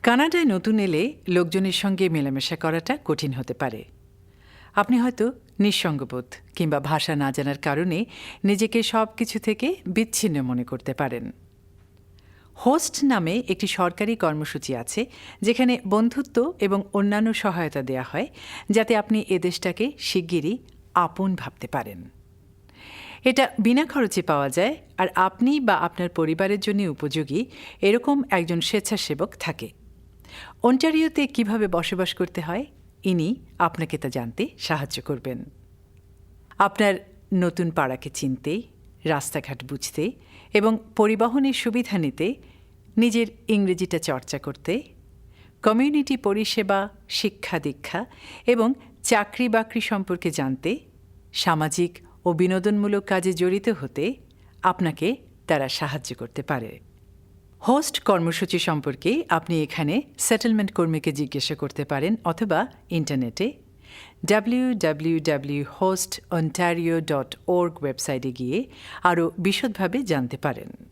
কানাডায় নতুন এলে লোকজনের সঙ্গে মেলামেশা করাটা কঠিন হতে পারে। আপনি হয়তো নিঃসঙ্গবোধ কিংবা ভাষা না জানার কারণে নিজেকে সব কিছু থেকে বিচ্ছিন্ন মনে করতে পারেন। হোস্ট নামে একটি সরকারি কর্মসূচি আছে যেখানে বন্ধুত্ব এবং অন্যান্য সহায়তা দেয়া হয় যাতে আপনি এ দেশটাকে শিগগিরই আপন ভাবতে পারেন। এটা বিনা খরচে পাওয়া যায় আর আপনি বা আপনার পরিবারের জন্য উপযোগী এরকম একজন স্বেচ্ছাসেবক থাকে। অন্টারিওতে কিভাবে বসবাস করতে হয় ইনি আপনাকে তা জানতে সাহায্য করবেন। আপনার নতুন পাড়াকে চিনতে, রাস্তাঘাট বুঝতে এবং পরিবহনের সুবিধা নিতে, নিজের ইংরেজিটা চর্চা করতে, কমিউনিটি পরিষেবা, শিক্ষা দীক্ষা এবং চাকরি বাকরি সম্পর্কে জানতে, সামাজিক ও বিনোদনমূলক কাজে জড়িত হতে আপনাকে তারা সাহায্য করতে পারে। হোস্ট কর্মসূচি সম্পর্কে আপনি এখানে সেটেলমেন্ট কর্মীকে জিজ্ঞাসা করতে পারেন অথবা ইন্টারনেটে www.hostontario.org ওয়েবসাইটে গিয়ে আরও বিশদভাবে জানতে পারেন।